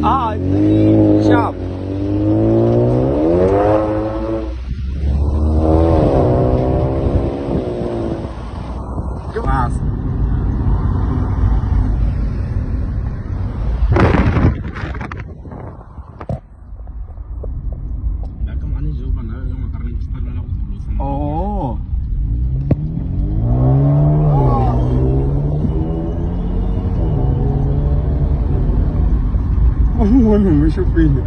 Ah, shop. Mas. Oo. Ano mo siya pina?